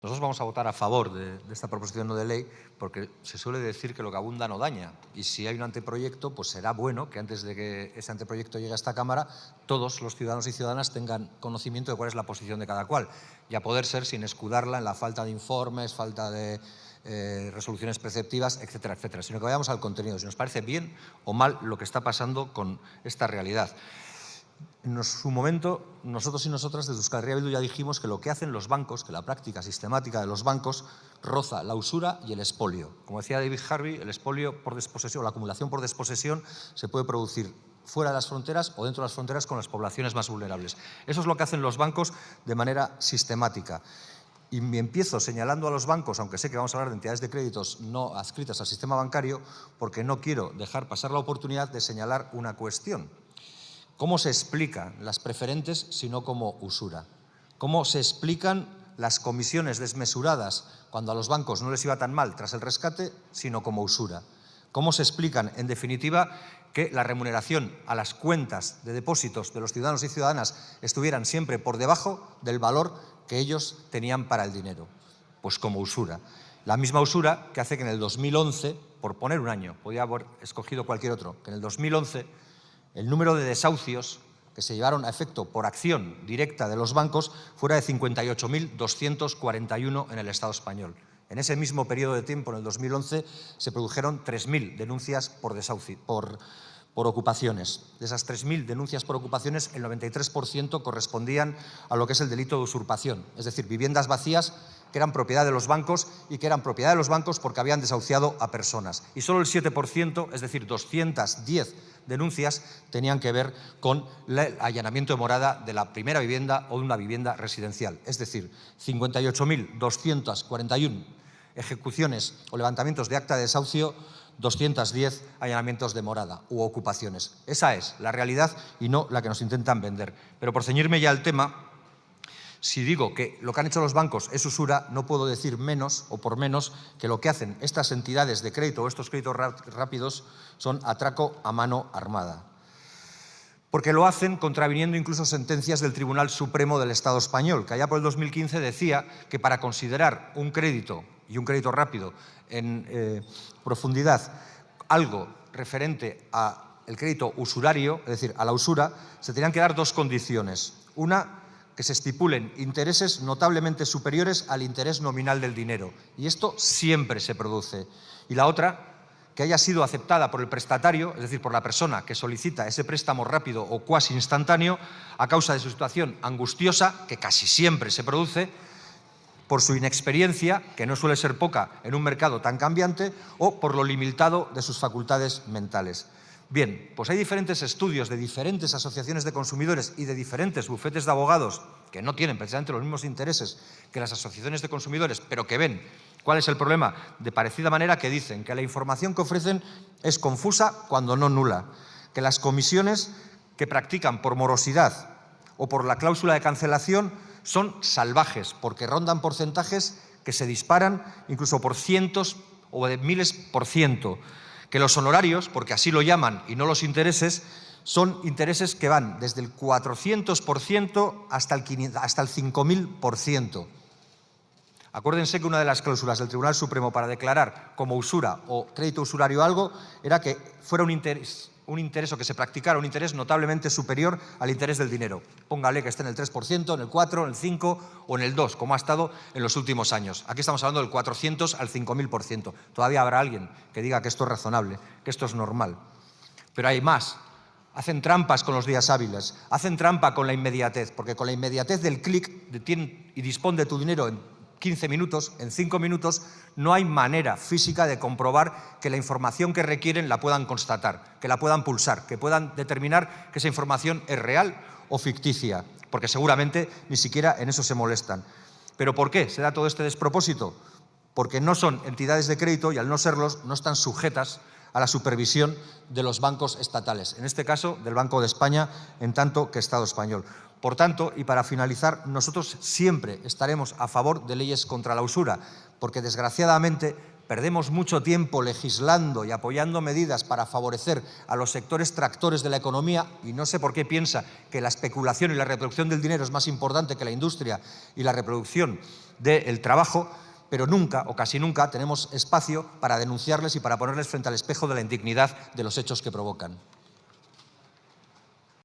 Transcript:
Nosotros vamos a votar a favor de esta proposición no de ley porque se suele decir que lo que abunda no daña. Y si hay un anteproyecto, pues será bueno que antes de que ese anteproyecto llegue a esta Cámara, todos los ciudadanos y ciudadanas tengan conocimiento de cuál es la posición de cada cual. Y a poder ser sin escudarla en la falta de informes, falta de resoluciones preceptivas, etcétera, etcétera. Sino que vayamos al contenido, si nos parece bien o mal lo que está pasando con esta realidad. En su momento, nosotros y nosotras desde Euskal Herria Bildu ya dijimos que lo que hacen los bancos, que la práctica sistemática de los bancos roza la usura y el expolio. Como decía David Harvey, el expolio por desposesión, la acumulación por desposesión se puede producir fuera de las fronteras o dentro de las fronteras con las poblaciones más vulnerables. Eso es lo que hacen los bancos de manera sistemática. Y me empiezo señalando a los bancos, aunque sé que vamos a hablar de entidades de créditos no adscritas al sistema bancario, porque no quiero dejar pasar la oportunidad de señalar una cuestión. ¿Cómo se explican las preferentes si no como usura? ¿Cómo se explican las comisiones desmesuradas cuando a los bancos no les iba tan mal tras el rescate, sino como usura? ¿Cómo se explican, en definitiva, que la remuneración a las cuentas de depósitos de los ciudadanos y ciudadanas estuvieran siempre por debajo del valor que ellos tenían para el dinero? Pues como usura. La misma usura que hace que en el 2011, por poner un año, podía haber escogido cualquier otro, que en el 2011 el número de desahucios que se llevaron a efecto por acción directa de los bancos fuera de 58.241 en el Estado español. En ese mismo periodo de tiempo, en el 2011, se produjeron 3.000 denuncias por ocupaciones. De esas 3.000 denuncias por ocupaciones, el 93% correspondían a lo que es el delito de usurpación, es decir, viviendas vacías que eran propiedad de los bancos y que eran propiedad de los bancos porque habían desahuciado a personas. Y solo el 7%, es decir, 210 denuncias, tenían que ver con el allanamiento de morada de la primera vivienda o de una vivienda residencial. Es decir, 58.241 ejecuciones o levantamientos de acta de desahucio, 210 allanamientos de morada u ocupaciones. Esa es la realidad y no la que nos intentan vender. Pero por ceñirme ya al tema, si digo que lo que han hecho los bancos es usura, no puedo decir menos o por menos que lo que hacen estas entidades de crédito o estos créditos rápidos son atraco a mano armada. Porque lo hacen contraviniendo incluso sentencias del Tribunal Supremo del Estado español, que allá por el 2015 decía que para considerar un crédito y un crédito rápido en profundidad algo referente al crédito usurario, es decir, a la usura, se tenían que dar dos condiciones. Una, que se estipulen intereses notablemente superiores al interés nominal del dinero. Y esto siempre se produce. Y la otra, que haya sido aceptada por el prestatario, es decir, por la persona que solicita ese préstamo rápido o cuasi instantáneo, a causa de su situación angustiosa, que casi siempre se produce, por su inexperiencia, que no suele ser poca en un mercado tan cambiante, o por lo limitado de sus facultades mentales. Bien, pues hay diferentes estudios de diferentes asociaciones de consumidores y de diferentes bufetes de abogados que no tienen precisamente los mismos intereses que las asociaciones de consumidores, pero que ven cuál es el problema de parecida manera, que dicen que la información que ofrecen es confusa cuando no nula, que las comisiones que practican por morosidad o por la cláusula de cancelación son salvajes, porque rondan porcentajes que se disparan incluso por cientos o de miles por ciento. Que los honorarios, porque así lo llaman, y no los intereses, son intereses que van desde el 400% hasta el 5.000%. Acuérdense que una de las cláusulas del Tribunal Supremo para declarar como usura o crédito usurario algo era que fuera un interés o que se practicara un interés notablemente superior al interés del dinero. Póngale que esté en el 3%, en el 4%, en el 5% o en el 2%, como ha estado en los últimos años. Aquí estamos hablando del 400 al 5.000%. Todavía habrá alguien que diga que esto es razonable, que esto es normal. Pero hay más. Hacen trampas con los días hábiles, hacen trampa con la inmediatez, porque con la inmediatez del clic y dispón de tu dinero en 15 minutos, en 5 minutos, no hay manera física de comprobar que la información que requieren la puedan constatar, que la puedan pulsar, que puedan determinar que esa información es real o ficticia, porque seguramente ni siquiera en eso se molestan. ¿Pero por qué se da todo este despropósito? Porque no son entidades de crédito y al no serlos no están sujetas a la supervisión de los bancos estatales, en este caso del Banco de España en tanto que Estado español. Por tanto, y para finalizar, nosotros siempre estaremos a favor de leyes contra la usura, porque desgraciadamente Perdemos mucho tiempo legislando y apoyando medidas para favorecer a los sectores tractores de la economía, y no sé por qué piensa que la especulación y la reproducción del dinero es más importante que la industria y la reproducción del trabajo, pero nunca o casi nunca tenemos espacio para denunciarles y para ponerles frente al espejo de la indignidad de los hechos que provocan.